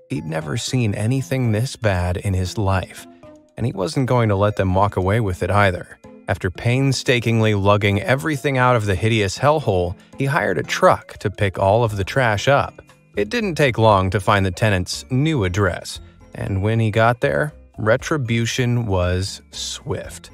He'd never seen anything this bad in his life, and he wasn't going to let them walk away with it either. After painstakingly lugging everything out of the hideous hellhole, he hired a truck to pick all of the trash up. It didn't take long to find the tenant's new address, and when he got there, retribution was swift.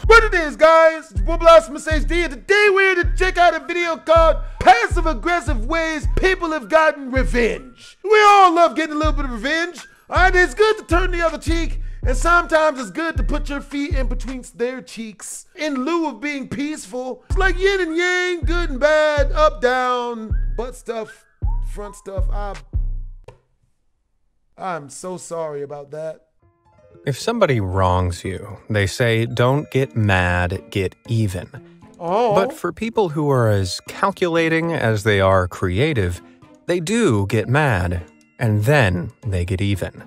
What it is, guys? It's BlastphamousHD, and today we're here to check out a video called Passive-Aggressive Ways People Have Gotten Revenge. We all love getting a little bit of revenge. Alright, it's good to turn the other cheek, and sometimes it's good to put your feet in between their cheeks in lieu of being peaceful. It's like yin and yang, good and bad, up, down, butt stuff, front stuff. I'm so sorry about that. If somebody wrongs you, they say, don't get mad, get even. Oh. But for people who are as calculating as they are creative, they do get mad, and then they get even.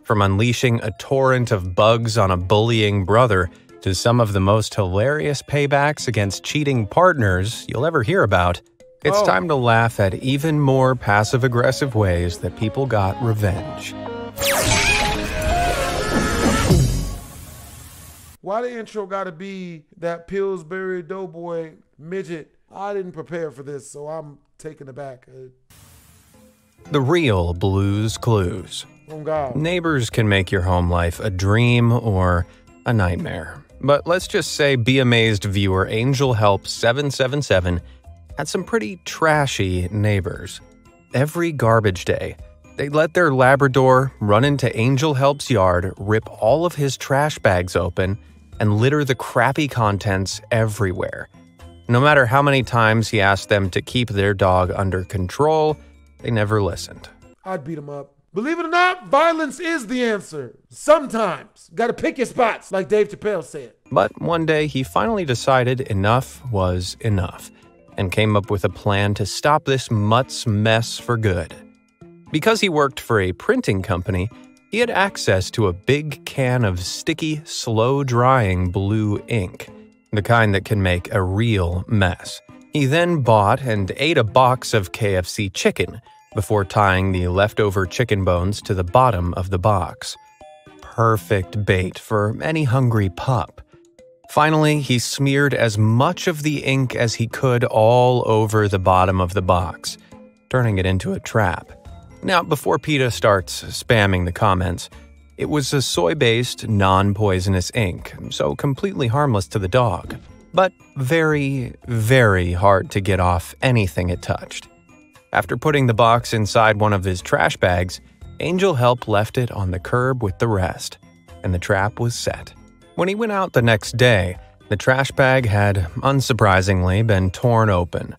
From unleashing a torrent of bugs on a bullying brother to some of the most hilarious paybacks against cheating partners you'll ever hear about, it's time to laugh at even more passive-aggressive ways that people got revenge. Why the intro gotta be that Pillsbury Doughboy midget? I didn't prepare for this, so I'm taken aback. The real Blue's Clues. Oh God. Neighbors can make your home life a dream or a nightmare. But let's just say Be Amazed viewer Angel Help 777 had some pretty trashy neighbors. Every garbage day, they'd let their Labrador run into Angel Help's yard, rip all of his trash bags open, and litter the crappy contents everywhere. No matter how many times he asked them to keep their dog under control, they never listened. I'd beat him up. Believe it or not, violence is the answer. Sometimes. Gotta pick your spots, like Dave Chappelle said. But one day, he finally decided enough was enough, and came up with a plan to stop this mutt's mess for good. Because he worked for a printing company, he had access to a big can of sticky, slow-drying blue ink, the kind that can make a real mess. He then bought and ate a box of KFC chicken before tying the leftover chicken bones to the bottom of the box. Perfect bait for any hungry pup. Finally, he smeared as much of the ink as he could all over the bottom of the box, turning it into a trap. Now, before PETA starts spamming the comments, it was a soy-based, non-poisonous ink, so completely harmless to the dog, but very, very hard to get off anything it touched. After putting the box inside one of his trash bags, Angel Help left it on the curb with the rest, and the trap was set. When he went out the next day, the trash bag had, unsurprisingly, been torn open.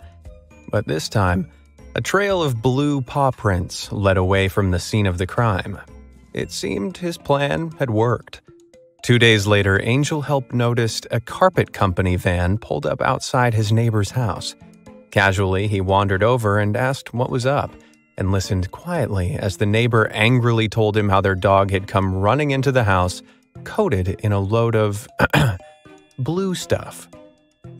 But this time, a trail of blue paw prints led away from the scene of the crime. It seemed his plan had worked. 2 days later, Angel Help noticed a carpet company van pulled up outside his neighbor's house. Casually, he wandered over and asked what was up, and listened quietly as the neighbor angrily told him how their dog had come running into the house, coated in a load of blue stuff.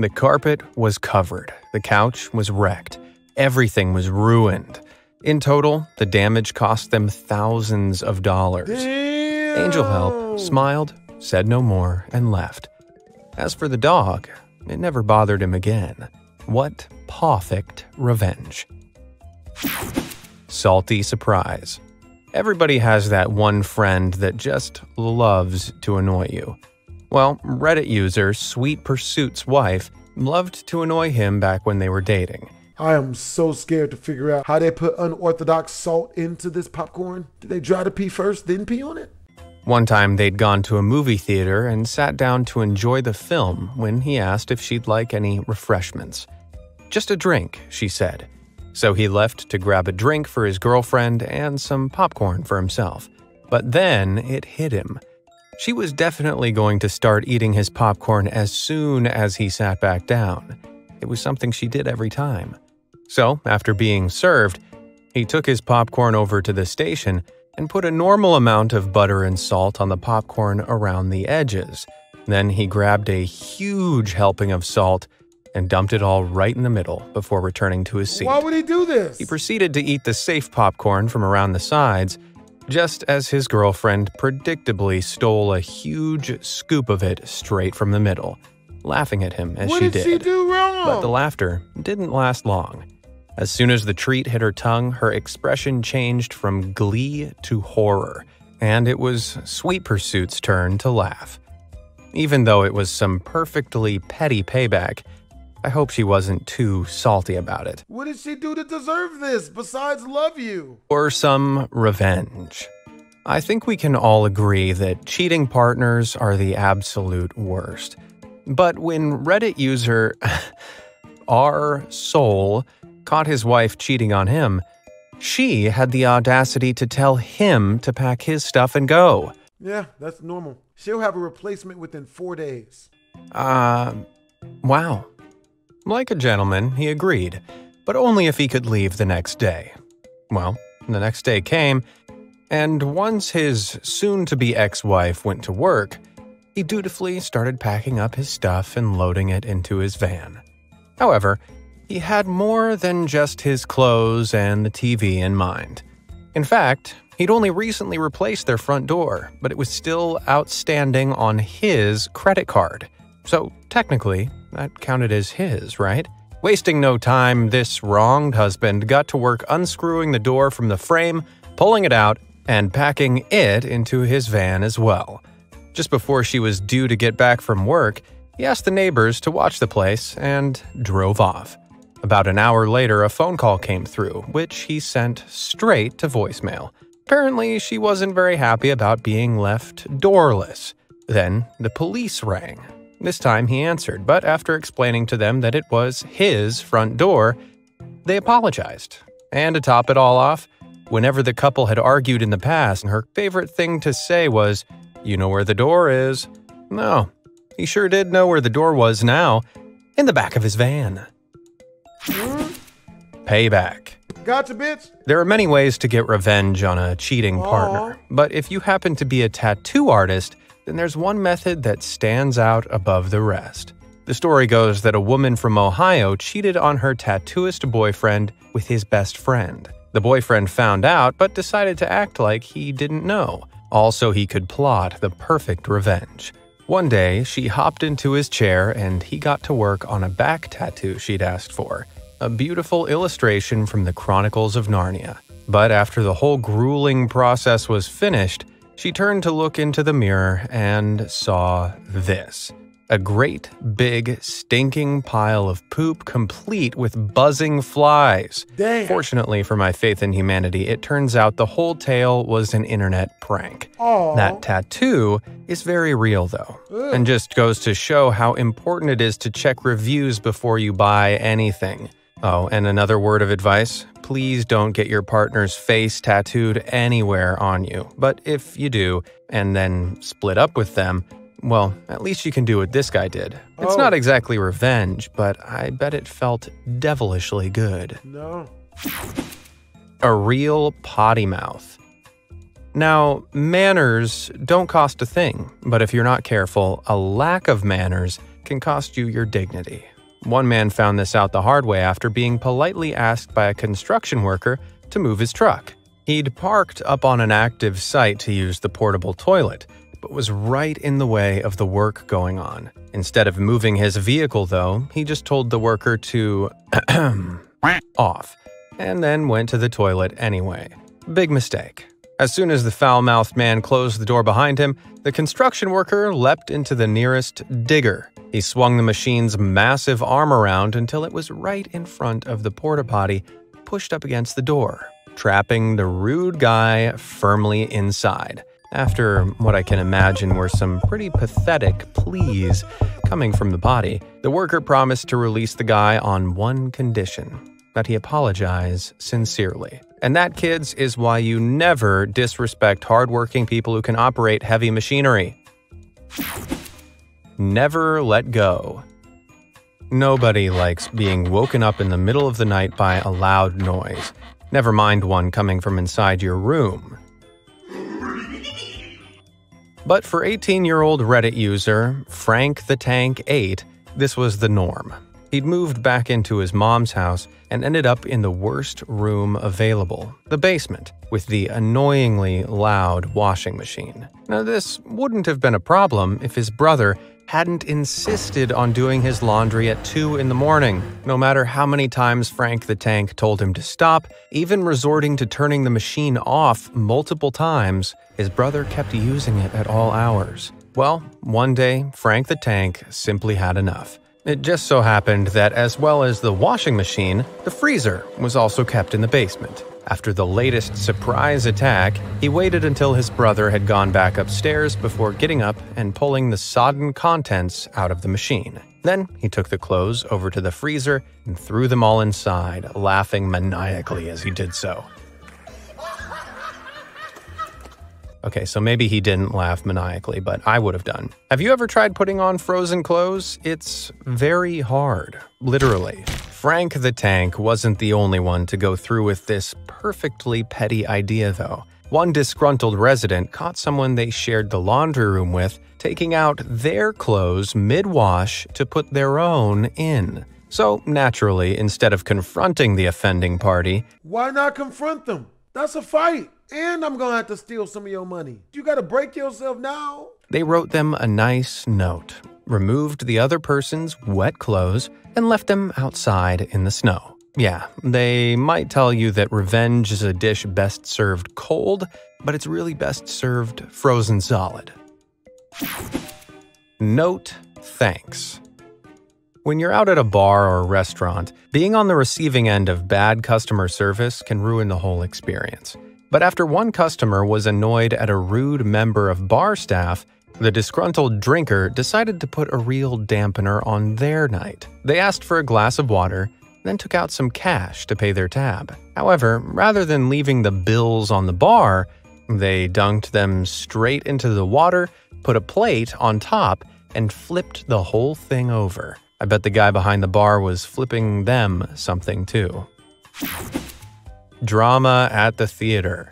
The carpet was covered, the couch was wrecked, everything was ruined. In total, the damage cost them thousands of dollars. Damn. Angel Help smiled, said no more, and left. As for the dog, it never bothered him again. What perfect revenge. Salty surprise. Everybody has that one friend that just loves to annoy you. Well, Reddit user Sweet Pursuit's wife loved to annoy him back when they were dating. I am so scared to figure out how they put unorthodox salt into this popcorn. Did they dry the pee first, then pee on it? One time they'd gone to a movie theater and sat down to enjoy the film when he asked if she'd like any refreshments. Just a drink, she said. So he left to grab a drink for his girlfriend and some popcorn for himself. But then it hit him. She was definitely going to start eating his popcorn as soon as he sat back down. It was something she did every time. So, after being served, he took his popcorn over to the station and put a normal amount of butter and salt on the popcorn around the edges. Then he grabbed a huge helping of salt and dumped it all right in the middle before returning to his seat. Why would he do this? He proceeded to eat the safe popcorn from around the sides, just as his girlfriend predictably stole a huge scoop of it straight from the middle, laughing at him as she did. What did she do wrong? But the laughter didn't last long. As soon as the treat hit her tongue, her expression changed from glee to horror, and it was Sweet Pursuit's turn to laugh. Even though it was some perfectly petty payback, I hope she wasn't too salty about it. What did she do to deserve this, besides love you? Or some revenge. I think we can all agree that cheating partners are the absolute worst. But when Reddit user rSoul caught his wife cheating on him, she had the audacity to tell him to pack his stuff and go. Yeah, that's normal. She'll have a replacement within 4 days. Wow. Like a gentleman, he agreed, but only if he could leave the next day. Well, the next day came, and once his soon-to-be ex-wife went to work, he dutifully started packing up his stuff and loading it into his van. However, he had more than just his clothes and the TV in mind. In fact, he'd only recently replaced their front door, but it was still outstanding on his credit card. So technically, that counted as his, right? Wasting no time, this wronged husband got to work unscrewing the door from the frame, pulling it out, and packing it into his van as well. Just before she was due to get back from work, he asked the neighbors to watch the place and drove off. About an hour later, a phone call came through, which he sent straight to voicemail. Apparently, she wasn't very happy about being left doorless. Then the police rang. This time he answered, but after explaining to them that it was his front door, they apologized. And to top it all off, whenever the couple had argued in the past, her favorite thing to say was, "You know where the door is?" No, he sure did know where the door was now, in the back of his van. Payback. Gotcha, bitch. There are many ways to get revenge on a cheating partner, but if you happen to be a tattoo artist, then there's one method that stands out above the rest. The story goes that a woman from Ohio cheated on her tattooist boyfriend with his best friend. The boyfriend found out, but decided to act like he didn't know. Also, he could plot the perfect revenge. One day, she hopped into his chair and he got to work on a back tattoo she'd asked for. A beautiful illustration from the Chronicles of Narnia. But after the whole grueling process was finished, she turned to look into the mirror and saw this. A great, big, stinking pile of poop complete with buzzing flies. Damn. Fortunately for my faith in humanity, it turns out the whole tale was an internet prank. Aww. That tattoo is very real though, and just goes to show how important it is to check reviews before you buy anything. Oh, and another word of advice, please don't get your partner's face tattooed anywhere on you. But if you do, and then split up with them, well, at least you can do what this guy did. It's not exactly revenge, but I bet it felt devilishly good. No. A real potty mouth. Now, manners don't cost a thing, but if you're not careful, a lack of manners can cost you your dignity. One man found this out the hard way after being politely asked by a construction worker to move his truck. He'd parked up on an active site to use the portable toilet, but was right in the way of the work going on. Instead of moving his vehicle, though, he just told the worker to off, and then went to the toilet anyway. Big mistake. As soon as the foul-mouthed man closed the door behind him, the construction worker leapt into the nearest digger. He swung the machine's massive arm around until it was right in front of the porta potty, pushed up against the door, trapping the rude guy firmly inside. After what I can imagine were some pretty pathetic pleas coming from the body, the worker promised to release the guy on one condition: that he apologize sincerely. And that, kids, is why you never disrespect hardworking people who can operate heavy machinery. Never let go. Nobody likes being woken up in the middle of the night by a loud noise, never mind one coming from inside your room. But for 18-year-old Reddit user Frank the Tank 8, this was the norm. He'd moved back into his mom's house and ended up in the worst room available, the basement, with the annoyingly loud washing machine. Now, this wouldn't have been a problem if his brother hadn't insisted on doing his laundry at 2 in the morning. No matter how many times Frank the Tank told him to stop, even resorting to turning the machine off multiple times, his brother kept using it at all hours. Well, one day, Frank the Tank simply had enough. It just so happened that as well as the washing machine, the freezer was also kept in the basement. After the latest surprise attack, he waited until his brother had gone back upstairs before getting up and pulling the sodden contents out of the machine. Then he took the clothes over to the freezer and threw them all inside, laughing maniacally as he did so. Okay, so maybe he didn't laugh maniacally, but I would have done. Have you ever tried putting on frozen clothes? It's very hard, literally. Frank the Tank wasn't the only one to go through with this perfectly petty idea, though. One disgruntled resident caught someone they shared the laundry room with taking out their clothes mid-wash to put their own in. So, naturally, instead of confronting the offending party, why not confront them? That's a fight. And I'm gonna have to steal some of your money. You gotta break yourself now. They wrote them a nice note, removed the other person's wet clothes, and left them outside in the snow. Yeah, they might tell you that revenge is a dish best served cold, but it's really best served frozen solid. Note, thanks. When you're out at a bar or a restaurant, being on the receiving end of bad customer service can ruin the whole experience. But after one customer was annoyed at a rude member of bar staff, the disgruntled drinker decided to put a real dampener on their night. They asked for a glass of water, then took out some cash to pay their tab. However, rather than leaving the bills on the bar, they dunked them straight into the water, put a plate on top, and flipped the whole thing over. I bet the guy behind the bar was flipping them something too. Drama at the theater.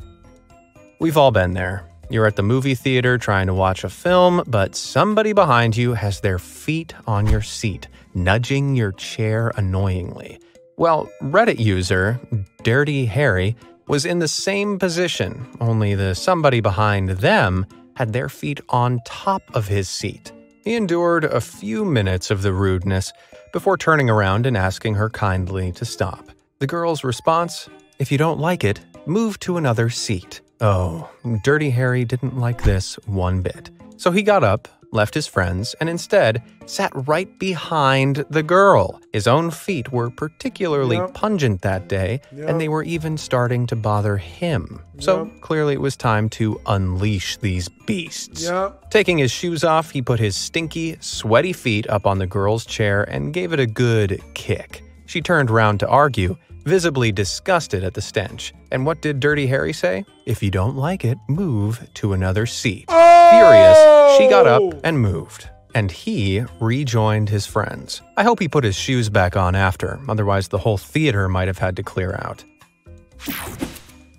We've all been there. You're at the movie theater trying to watch a film, but somebody behind you has their feet on your seat, nudging your chair annoyingly. Well, Reddit user Dirty Harry was in the same position, only the somebody behind them had their feet on top of his seat. He endured a few minutes of the rudeness before turning around and asking her kindly to stop. The girl's response? If you don't like it, move to another seat. Oh, Dirty Harry didn't like this one bit. So he got up, left his friends, and instead sat right behind the girl. His own feet were particularly pungent that day, and they were even starting to bother him. So clearly it was time to unleash these beasts. Taking his shoes off, he put his stinky, sweaty feet up on the girl's chair and gave it a good kick. She turned round to argue, visibly disgusted at the stench. And what did Dirty Harry say? If you don't like it, move to another seat. Furious, she got up and moved. And he rejoined his friends. I hope he put his shoes back on after, otherwise the whole theater might have had to clear out.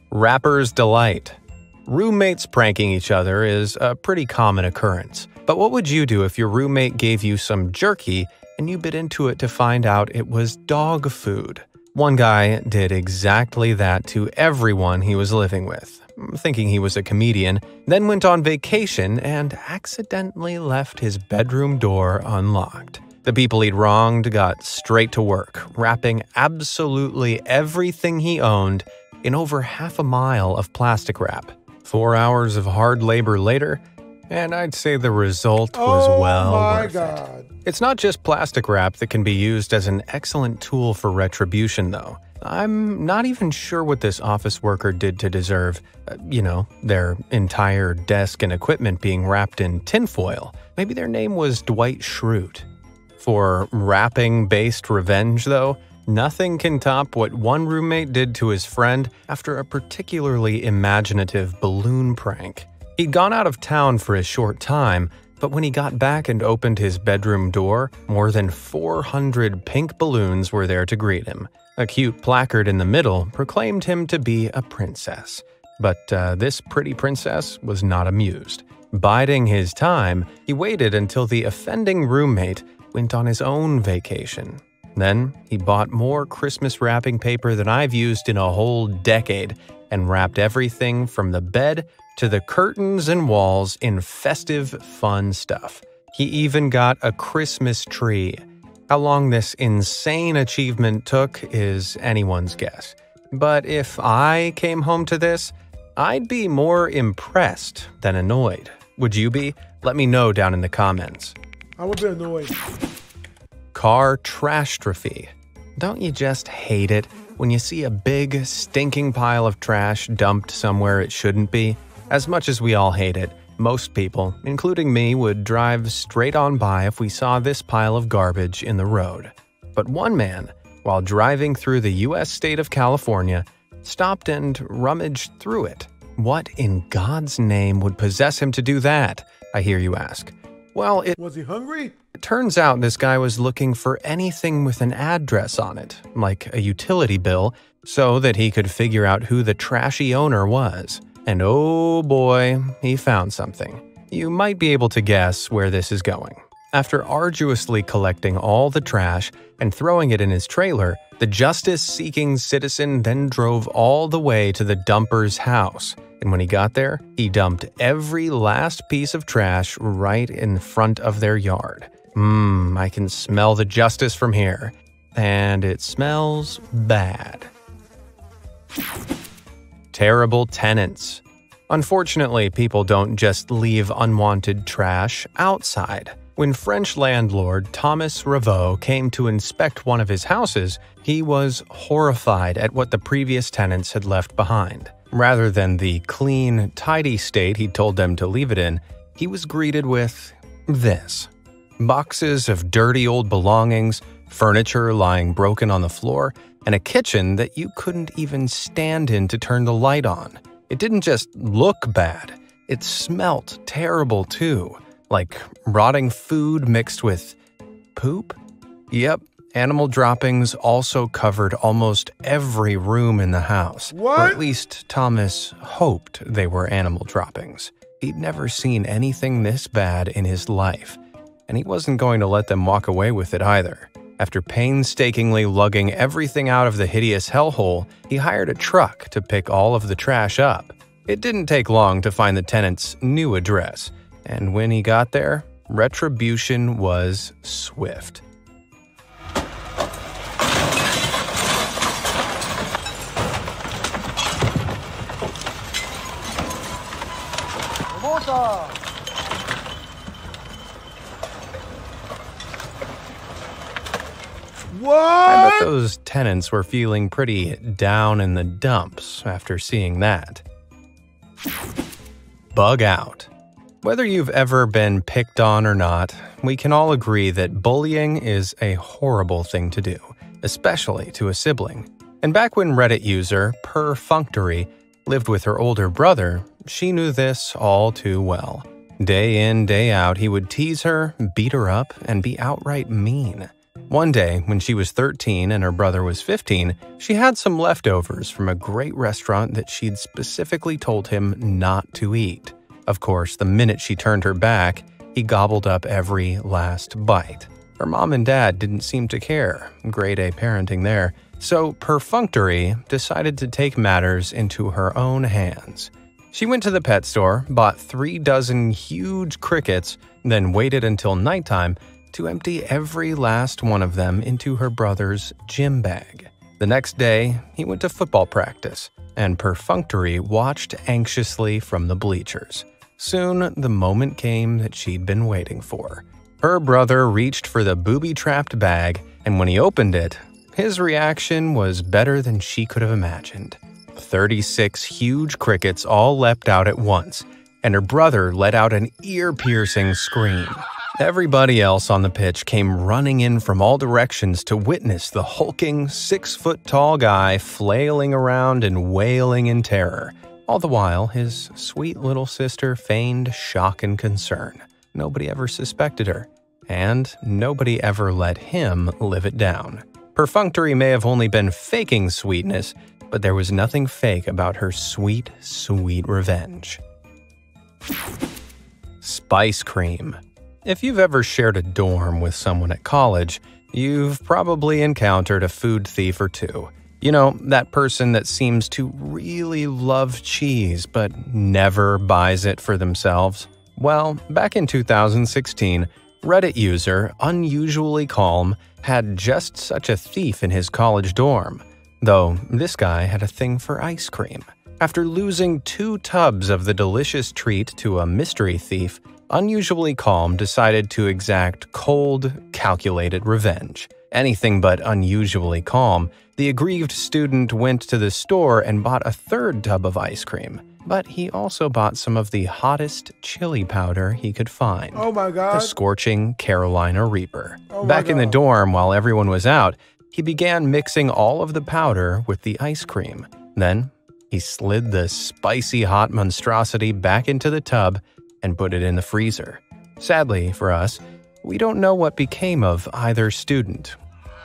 Rapper's delight. Roommates pranking each other is a pretty common occurrence. But what would you do if your roommate gave you some jerky and you bit into it to find out it was dog food? One guy did exactly that to everyone he was living with, thinking he was a comedian, then went on vacation and accidentally left his bedroom door unlocked. The people he'd wronged got straight to work, wrapping absolutely everything he owned in over half a mile of plastic wrap. 4 hours of hard labor later, and I'd say the result was well worth it. It's not just plastic wrap that can be used as an excellent tool for retribution, though. I'm not even sure what this office worker did to deserve, their entire desk and equipment being wrapped in tinfoil. Maybe their name was Dwight Schrute. For wrapping-based revenge, though, nothing can top what one roommate did to his friend after a particularly imaginative balloon prank. He'd gone out of town for a short time, but when he got back and opened his bedroom door, more than 400 pink balloons were there to greet him. A cute placard in the middle proclaimed him to be a princess. But this pretty princess was not amused. Biding his time, he waited until the offending roommate went on his own vacation. Then, he bought more Christmas wrapping paper than I've used in a whole decade and wrapped everything from the bed to the curtains and walls in festive, fun stuff. He even got a Christmas tree. How long this insane achievement took is anyone's guess. But if I came home to this, I'd be more impressed than annoyed. Would you be? Let me know down in the comments. I would be annoyed. Car trashtrophy. Don't you just hate it when you see a big, stinking pile of trash dumped somewhere it shouldn't be? As much as we all hate it, most people, including me, would drive straight on by if we saw this pile of garbage in the road. But one man, while driving through the U.S. state of California, stopped and rummaged through it. What in God's name would possess him to do that, I hear you ask? Well, was he hungry? It turns out this guy was looking for anything with an address on it, like a utility bill, so that he could figure out who the trashy owner was. And oh boy, he found something. You might be able to guess where this is going. After arduously collecting all the trash and throwing it in his trailer, the justice-seeking citizen then drove all the way to the dumper's house. And when he got there, he dumped every last piece of trash right in front of their yard. I can smell the justice from here. And it smells bad. Terrible tenants. Unfortunately, people don't just leave unwanted trash outside. When French landlord Thomas Ravoux came to inspect one of his houses, he was horrified at what the previous tenants had left behind. Rather than the clean, tidy state he told them to leave it in, he was greeted with this. Boxes of dirty old belongings, furniture lying broken on the floor, and a kitchen that you couldn't even stand in to turn the light on. It didn't just look bad, it smelt terrible too, like rotting food mixed with poop? Yep, animal droppings also covered almost every room in the house. What? Or at least Thomas hoped they were animal droppings. He'd never seen anything this bad in his life, and he wasn't going to let them walk away with it either. After painstakingly lugging everything out of the hideous hellhole, he hired a truck to pick all of the trash up. It didn't take long to find the tenant's new address, and when he got there, retribution was swift. What? I bet those tenants were feeling pretty down in the dumps after seeing that. Bug out. Whether you've ever been picked on or not, we can all agree that bullying is a horrible thing to do, especially to a sibling. And back when Reddit user Perfunctory lived with her older brother, she knew this all too well. Day in, day out, he would tease her, beat her up, and be outright mean. One day, when she was 13 and her brother was 15, she had some leftovers from a great restaurant that she'd specifically told him not to eat. Of course, the minute she turned her back, he gobbled up every last bite. Her mom and dad didn't seem to care. Grade A parenting there. So Perfunctory decided to take matters into her own hands. She went to the pet store, bought 3 dozen huge crickets, then waited until nighttime to empty every last one of them into her brother's gym bag. The next day, he went to football practice, and Perfunctory watched anxiously from the bleachers. Soon, the moment came that she'd been waiting for. Her brother reached for the booby-trapped bag, and when he opened it, his reaction was better than she could have imagined. 36 huge crickets all leapt out at once, and her brother let out an ear-piercing scream. Everybody else on the pitch came running in from all directions to witness the hulking, 6-foot-tall guy flailing around and wailing in terror. All the while, his sweet little sister feigned shock and concern. Nobody ever suspected her, and nobody ever let him live it down. Perfunctory may have only been faking sweetness, but there was nothing fake about her sweet, sweet revenge. Spice cream. If you've ever shared a dorm with someone at college, you've probably encountered a food thief or two. You know, that person that seems to really love cheese but never buys it for themselves? Well, back in 2016, Reddit user Unusually Calm had just such a thief in his college dorm. Though this guy had a thing for ice cream. After losing 2 tubs of the delicious treat to a mystery thief, Unusually Calm decided to exact cold, calculated revenge. Anything but unusually calm, the aggrieved student went to the store and bought a 3rd tub of ice cream. But he also bought some of the hottest chili powder he could find. Oh my God. The scorching Carolina Reaper. Oh my Back in the God. dorm while everyone was out, he began mixing all of the powder with the ice cream. Then, he slid the spicy hot monstrosity back into the tub and put it in the freezer. Sadly for us, we don't know what became of either student.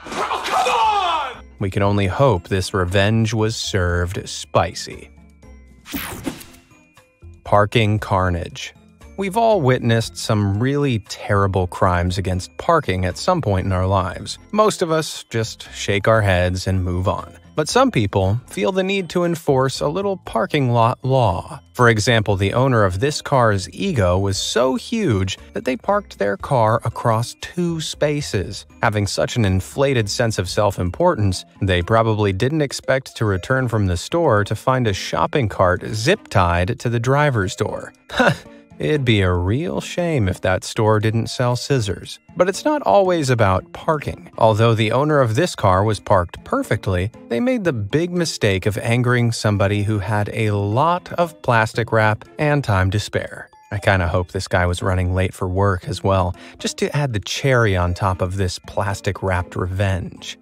Oh, come on! We can only hope this revenge was served spicy. Parking carnage. We've all witnessed some really terrible crimes against parking at some point in our lives. Most of us just shake our heads and move on. But some people feel the need to enforce a little parking lot law. For example, the owner of this car's ego was so huge that they parked their car across 2 spaces. Having such an inflated sense of self-importance, they probably didn't expect to return from the store to find a shopping cart zip-tied to the driver's door. It'd be a real shame if that store didn't sell scissors. But it's not always about parking. Although the owner of this car was parked perfectly, they made the big mistake of angering somebody who had a lot of plastic wrap and time to spare. I kinda hope this guy was running late for work as well, just to add the cherry on top of this plastic-wrapped revenge.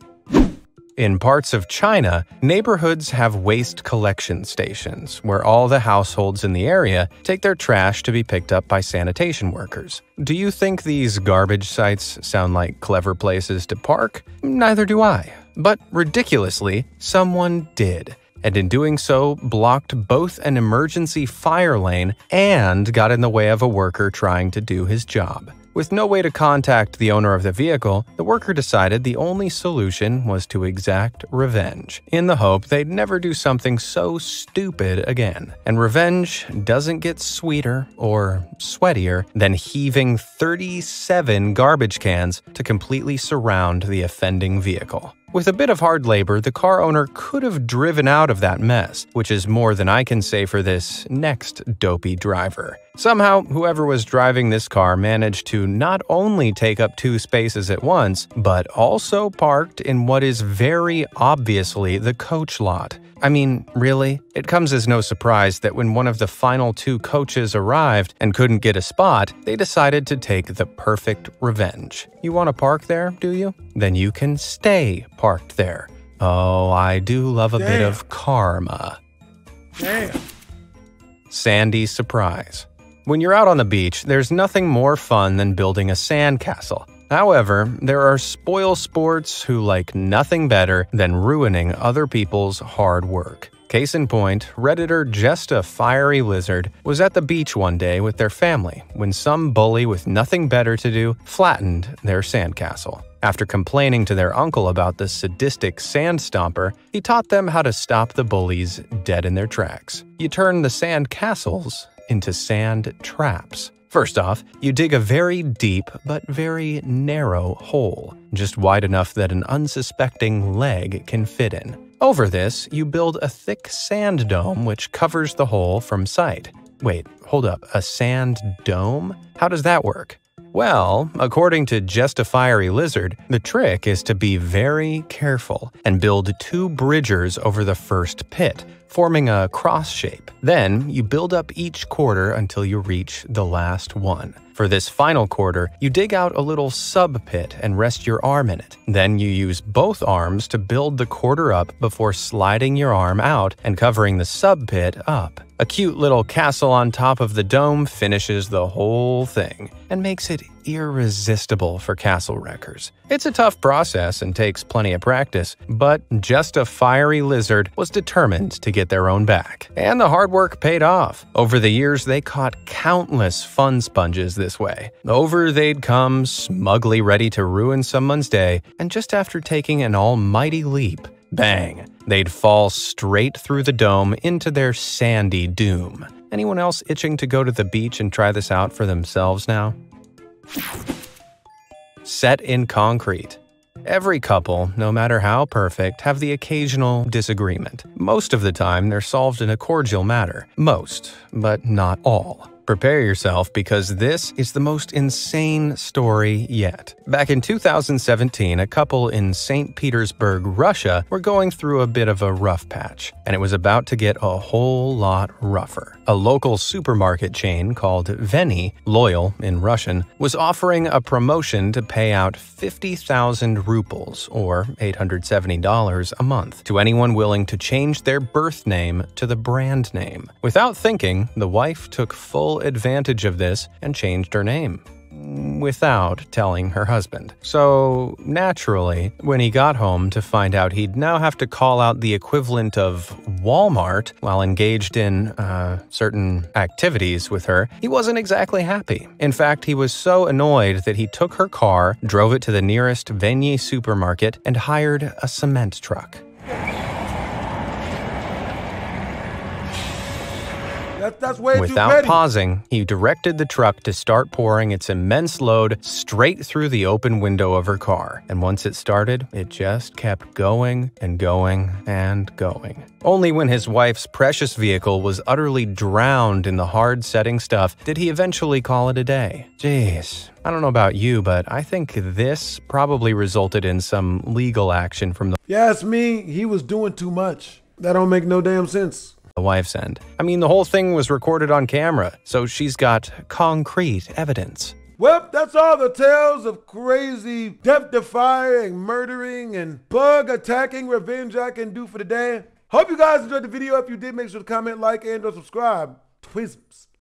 In parts of China, neighborhoods have waste collection stations where all the households in the area take their trash to be picked up by sanitation workers. Do you think these garbage sites sound like clever places to park? Neither do I. But ridiculously, someone did. And in doing so, blocked both an emergency fire lane and got in the way of a worker trying to do his job. With no way to contact the owner of the vehicle, the worker decided the only solution was to exact revenge, in the hope they'd never do something so stupid again. And revenge doesn't get sweeter or sweatier than heaving 37 garbage cans to completely surround the offending vehicle. With a bit of hard labor, the car owner could have driven out of that mess, which is more than I can say for this next dopey driver. Somehow, whoever was driving this car managed to not only take up 2 spaces at once, but also parked in what is very obviously the coach lot. I mean, really? It comes as no surprise that when one of the final 2 coaches arrived and couldn't get a spot, they decided to take the perfect revenge. You want to park there, do you? Then you can stay parked there. Oh, I do love a bit of karma. Damn. Sandy surprise. When you're out on the beach, there's nothing more fun than building a sandcastle. However, there are spoil sports who like nothing better than ruining other people's hard work. Case in point, Redditor Just a Fiery Lizard was at the beach one day with their family when some bully with nothing better to do flattened their sandcastle. After complaining to their uncle about the sadistic sand stomper, he taught them how to stop the bullies dead in their tracks. You turn the sand castles into sand traps. First off, you dig a very deep but very narrow hole, just wide enough that an unsuspecting leg can fit in. Over this, you build a thick sand dome which covers the hole from sight. Wait, hold up, a sand dome? How does that work? Well, according to Just a Fiery Lizard, the trick is to be very careful and build 2 bridgers over the first pit, forming a cross shape. Then, you build up each quarter until you reach the last one. For this final quarter, you dig out a little sub-pit and rest your arm in it. Then you use both arms to build the quarter up before sliding your arm out and covering the sub-pit up. A cute little castle on top of the dome finishes the whole thing and makes it irresistible for castle wreckers. It's a tough process and takes plenty of practice, but just a fiery lizard was determined to get their own back. And the hard work paid off. Over the years, they caught countless fun sponges this way. Over they'd come, smugly ready to ruin someone's day, and just after taking an almighty leap, bang, they'd fall straight through the dome into their sandy doom. Anyone else itching to go to the beach and try this out for themselves now? Set in concrete. Every couple, no matter how perfect, have the occasional disagreement. Most of the time, they're solved in a cordial manner. Most, but not all. Prepare yourself because this is the most insane story yet. Back in 2017, a couple in St. Petersburg, Russia were going through a bit of a rough patch, and it was about to get a whole lot rougher. A local supermarket chain called Veni, loyal in Russian, was offering a promotion to pay out 50,000 rubles, or $870 a month, to anyone willing to change their birth name to the brand name. Without thinking, the wife took full advantage of this and changed her name without telling her husband. So, naturally, when he got home to find out he'd now have to call out the equivalent of Walmart while engaged in certain activities with her, he wasn't exactly happy. In fact, he was so annoyed that he took her car, drove it to the nearest Veni supermarket, and hired a cement truck. That's way Without too petty. pausing, he directed the truck to start pouring its immense load straight through the open window of her car. And once it started, it just kept going and going and going. Only when his wife's precious vehicle was utterly drowned in the hard-setting stuff did he eventually call it a day. Jeez. I don't know about you, but I think this probably resulted in some legal action from the Yes, me, he was doing too much. That don't make no damn sense. wife's end. I mean, the whole thing was recorded on camera, so she's got concrete evidence. Well, that's all the tales of crazy, death-defying, murdering, and bug-attacking revenge I can do for the day. Hope you guys enjoyed the video. If you did, make sure to comment, like, and/or subscribe. Twisms.